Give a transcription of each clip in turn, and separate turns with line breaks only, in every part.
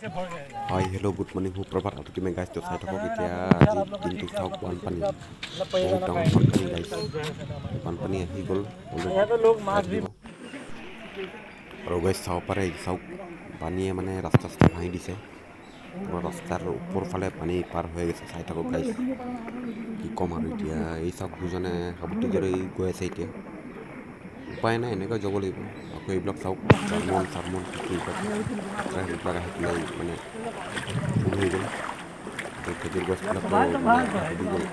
hi hello' good morning সুপ্ৰভাত তুমি গাইজটো চাই থাকক এতিয়া আজি দিনটো চাওক বানপানী বহুত ডাঙৰ বানপানী গাইছ বানপানী আহি গ'ল দিব আৰু গাইছ চাব পাৰে চাওক পানীয়ে মানে ৰাস্তা ভাঙি দিছে পূৰা ৰাস্তাৰ ওপৰ ফালে পানী পাৰ হৈ গৈছে চাই থাকক গাইছ কি ক'ম আৰু এতিয়া এই চাওক দুজনে সাৱটি জৰি গৈ আছে এতিয়া উপায় নাই এনেকৈ যাব লাগিব আকৌ এইবিলাক চাওক চাৰমন কি এইবিলাক সেইবিলাক আহি পেলাই মানে ফুল হৈ গ'ল আৰু খেজুৰ গছবিলাকতো মানে ডুবি গ'ল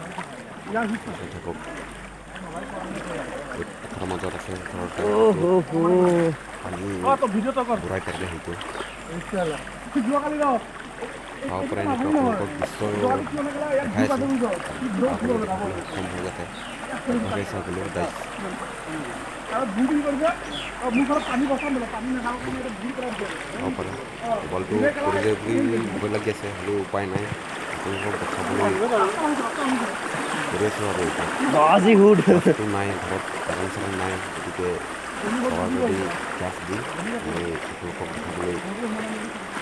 চাই থাকক পথাৰৰ মাজত আছে ঘৰতে পানী বুঢ়াই পেলাই হৈ গ'ল চাব পাৰে এনেকুৱা আপোনালোকক দৃশ্য দেখাই আছোঁ সক্ষম হৈ যাতে আগবাঢ়ি চাবলৈ গাইছ চাব পাৰে মোবাইলটো পৰি যায় বুলি ভয় লাগি আছে হ'লেও উপায় নাই আপোনালোকক দেখাবলৈ কৰি আছোঁ আৰু এতিয়া নাই ঘৰত কাৰেণ্ট চাৰেণ্ট নাই গতিকে পাৱাৰ যদি গ্যাছ দি মই আপোনালোকক দেখাবলৈ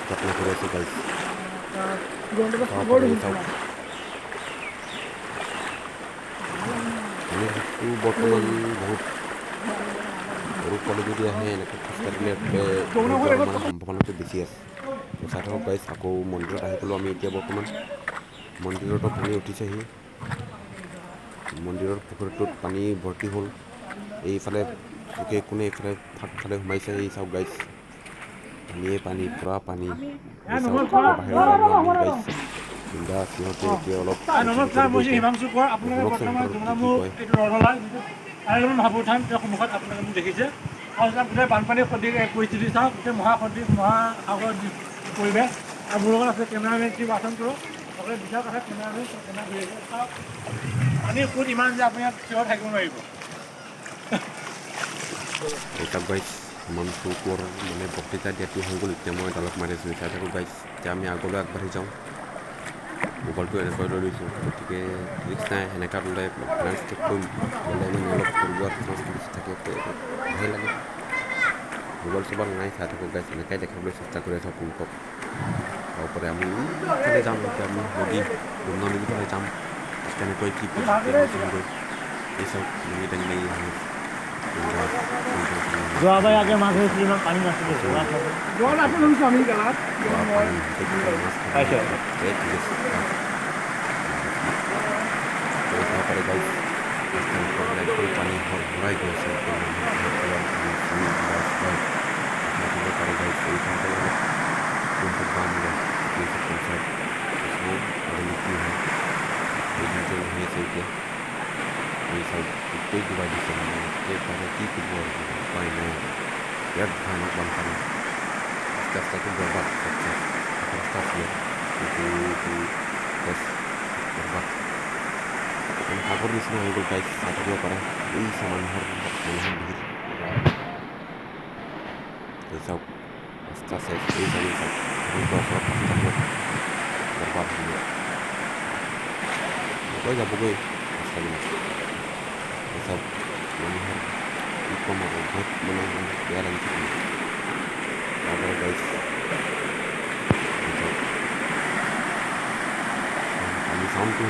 যত্ন কৰি আছোঁ গাইছ চাব পাৰে চাওক পানীৰ হাতটো বৰ্তমান বহুত সৰু পোৱালি যদি আহে এনেকৈ খোজকাঢ়িলে মানে সম্ভাৱনাটো বেছি আছে তো চাই থাকক গাইছ আকৌ মন্দিৰত আহি গ'লোঁ আমি এতিয়া বৰ্তমান মন্দিৰতো পানী উঠিছেহি মন্দিৰৰ পুখুৰীটোত পানী ভৰ্তি হ'ল এইফালে চুকে কোণে এইফালে ফালে সোমাইছে এই চাওক গাইছ পানীয়ে পানী পূৰা পানী বাহিৰত আমি গাইছ বিন্দা সিহঁতে এতিয়া অলপ
মহাপুৰুষান তেওঁৰ সন্মুখত আপোনালোকে মোক দেখিছে আৰু গোটেই বানপানী পৰিস্থিতি চাওক গোটেই মহাসাগৰ পৰিৱেশ আৰু মোৰ লগত আছে কেমেৰামেন কি বাচন কৰোঁ সকলোৱে বিচাৰ কথা কেমেৰামেন চাওক পানী ক'ত ইমান যে আপুনি ইয়াত থিয় থাকিব নোৱাৰিব
গাইছ ইমান চৌকৰ মানে বক্তৃতা দিয়াটো হৈ গ'ল এতিয়া মই ডালক মাৰি আছোঁ চাই থাকোঁ গাইছ এতিয়া আমি আগলৈ আগবাঢ়ি যাওঁ মোবাইলটো এনেকৈ লৈ লৈছোঁ গতিকে ৰিক্স নাই সেনেকুৱা ল'লে লেণ্ডস্কেপটো ল'লে মানে অলপ পৰোৱাৰ চান্স বেছি থাকে ভয় লাগে মোবাইল চোবাইল নাই চাই থাকক গাইছ এনেকৈ দেখাবলৈ চেষ্টা কৰি আছোঁ আপোনালোকক চাব পাৰে আমি ইফালে যাম এতিয়া আমি যমুনা নদীৰ ফালে যাম কেনেকৈ কি গৈ এই চাওক ডিঙি দাঙি লাগি আহি
যোৱাবাৰ আগে মাছ ধৰিছিলোঁ ইমান পানী নাছিলে
পানী ভৰাই গৈ আছে এতিয়া এই চাওক গোটেই ডুবাই দিছে মানে একেবাৰে কি কৰিব আৰু উপায় নাই বিৰাট ভয়ানক বানপানী আস্তে আস্তে বৰবাদ ৰাস্তা আছিলে কিন্তু বৰবাদ মানে সাগৰ নিচিনা হৈ গ'ল গাইছ চাই থাকিব পাৰে এই চাওক মানুহৰ ভিৰ এই চাওক ৰাস্তা চেচ এই চাওক ওচৰত ৰাস্তাবোৰত বৰবাদ হৈ গৈ যাবগৈ ৰাস্তাবিলাক চব মানুহৰ কি ক'ম আৰু বহুত মানে বেয়া লাগিছে তাৰপৰা গাইছ আমি চাউণ্ডটো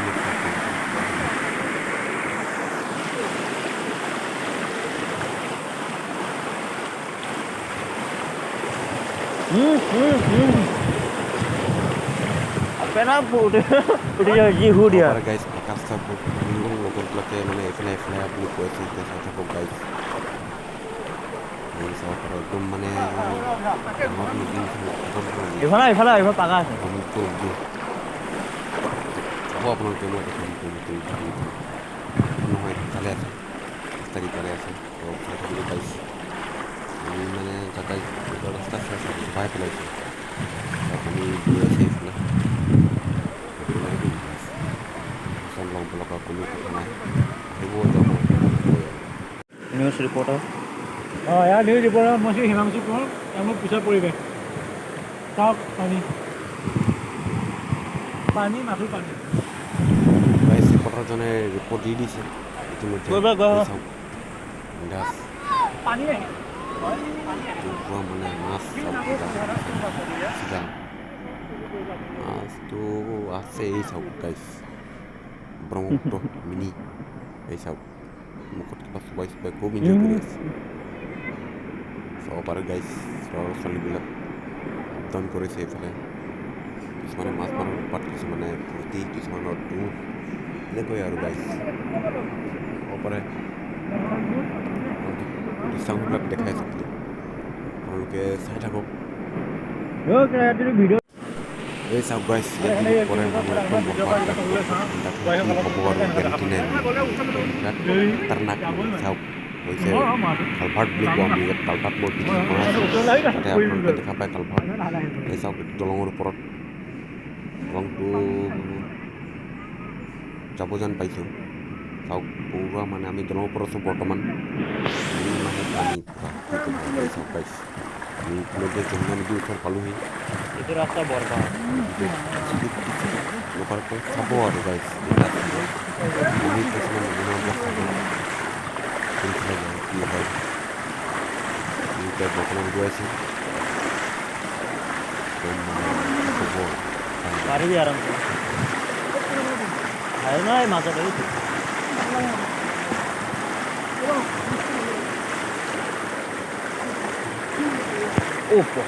গাইছ আকাশ লগৰবিলাকে মানে এইফালে বুলি কৈ আছে এতিয়া চাই থাকক গাইছ চাব পাৰে একদম মানে ডাঙৰ নদী ব্ৰহ্মপুত্ৰ নদী চাব আপোনালোকে মই দেখাম নহয় ইফালে আছে ৰাস্তাৰ ইফালে আছে চাই থাকিব গাইছ আমি মানে যাতায়াত ৰাস্তা চপাই পেলাইছোঁ আমি গৈ আছে এইফালে লং লগা কোনো কথা নাই আহিব যাব
নিউজ ৰিপৰ্টাৰ ইয়াৰ নিউজ ৰিপৰ্টাৰ মই হিমাংশু কোঁৱৰ মোৰ পিছৰ পৰিৱেশ চাওক পানী মাথো পানী
গাইছ ৰিপৰ্টাৰজনে ৰিপৰ্ট দি দিছে ইতিমধ্যে চাওক গাছ মানে মাছ চাওক আছে এই চাওক গাইছ ব্ৰহ্মপুত্ৰ মিনি এই চাওক মুখত কিবা চবাই চবাই খুব এনজয় কৰি আছে চাব পাৰে গাইছ ল'ৰা ছোৱালীবিলাক আপডাউন কৰিছে এইফালে কিছুমানে মাছ মাৰাৰ উৎপাত কিছুমানে ফূৰ্তি কিছুমানৰ দুখ এনেকৈ আৰু গাইছ চাব পাৰে দৃশ্যাংশবিলাক দেখাই আছে খালি আপোনালোকে চাই থাকক এই চাওক গাইছ পৰে মানুহ একদম বৰবাদ কি হ'ব আৰু গেৰাণ্টি নাই খতৰনাক চাওক হৈছে কালভাৰ্ট বুলি কোৱা আমি ইয়াত কালভাৰ্ট মোৰ পিঠিত বনাই আছোঁ তাতে আপোনালোকে দেখা পায় কালভাৰ্ট এই চাওক দলঙৰ ওপৰত দলংটো যাব যেন পাইছোঁ চাওক পূৰা মানে আমি দলঙৰ ওপৰত আছোঁ বৰ্তমান মানে পানী পূৰা চাওক গাইছ আমি ইতিমধ্যে যমুনা নদীৰ ওচৰ পালোহি
itu rasa borba
নকৰাকৈ চাব আৰু গাইছ আমি কিছুমান নমুনাবিলাক চাব কোনফালে যায় কি হয় আমি এতিয়া বৰ্তমান গৈ আছোঁ চাব
mari biar orang ayo naik masa dari itu opo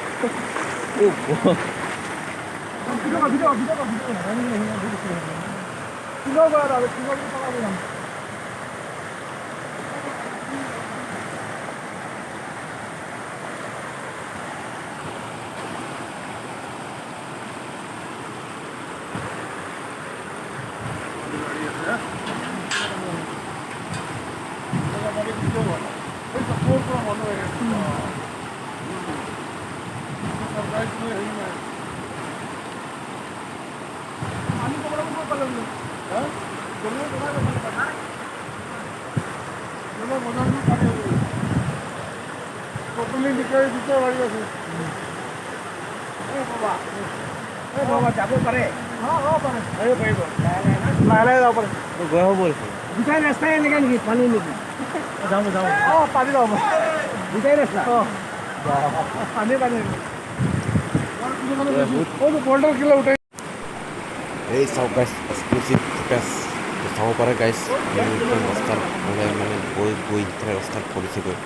যাব পাৰে লাহে যাব পাৰে
gua bol
দুটাই ৰাস্তাই এনেকৈ নেকি পানী নেকি যাম অঁ পানী যাব দুটাই ৰাস্তা পানী বল্ডাৰ কিলো উঠাই
এই চাওক গাইছ এক্সক্লুচিভ ফুটেজ চাব পাৰে গাইছ ৰাস্তাৰ মানে গৈ গৈ ইফালে ৰাস্তাত পৰিছেগৈ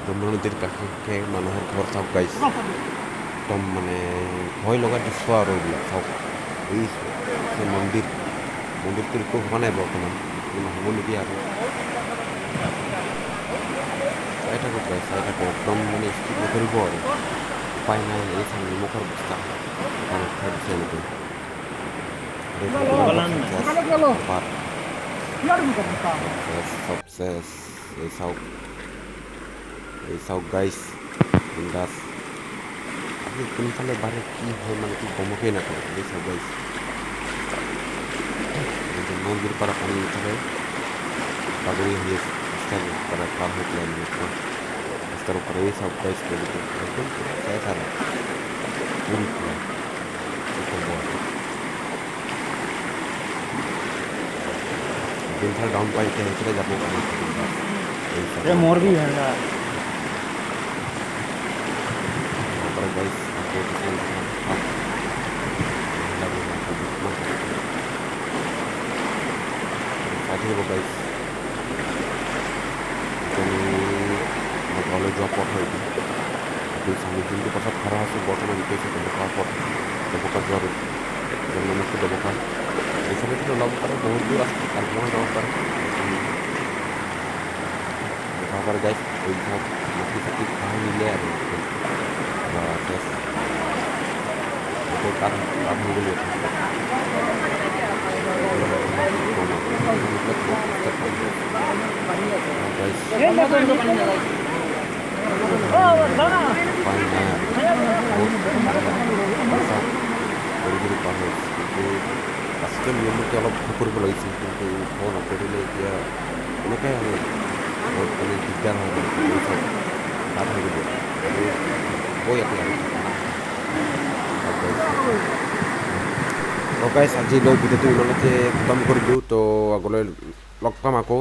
যমুনা নদীৰ কাষে মানুহৰ ঘৰ চাওক গাইছ একদম মানে ভয় লগা দৃশ্য আৰু এইবিলাক চাওক এই মন্দিৰটো একো হোৱা নাই বৰ্তমান নহ'ব নেকি আৰু চাই থাকক গাইছ চাই থাকক একদম মানে স্কিপ নকৰিব আৰু উপায় নাই এই চাওক নিমখৰ বস্তা দোকানত খাই দিছে এনেকৈ এই চাওক গাইছ বিন্দাছ আপুনি কোনফালে বাঢ়ে কি হয় মানে কি গমকেই নাপায় এই চাওক গাইছ মন্দিৰ পৰা পানী উঠালে বাগৰি আহি আছে ৰাস্তাৰ পৰা পাৰ হৈ পেলাই ৰাস্তাৰ ওপৰত এই চাওক গাইছ একদম চাই থাকা ঘূৰি পেলাই কি ক'ব আৰু যোনফালে ডাউন পাই এতিয়া সেইফালে যাব
ये मोर भी है ना
গাইছ আকৌ কিছুমান চাই থাকিব গাইছ ঘৰলৈ যোৱা পথ হয় এইটো আমি যোনটো পথত খৰা আছোঁ বৰ্তমান এইটো হৈছে ডবকা পথ ডবকা যোৱা ৰোড জন্মমুখী ডবকা এইফালেতো ওলাব পাৰে বহুত দূৰ আছে কাজিৰঙা যাব পাৰে দেখাব পাৰে গাইছ এই ধৰক মাটি চাটি খাই নিলে আৰু তাত হৈ গ'ল আজকে নিয়মমতে অলপ ভয় কৰিব লাগিছিল কিন্তু ভয় নকৰিলে এতিয়া এনেকৈ আৰু বহুত মানে দিগদাৰ হয় তাত হৈ গ'ল কৈ ইয়াতে গাইছ আজিলৈ ভিডিঅ'টো ইমানতে খতম কৰি দিওঁ তো আগলৈ লগ পাম আকৌ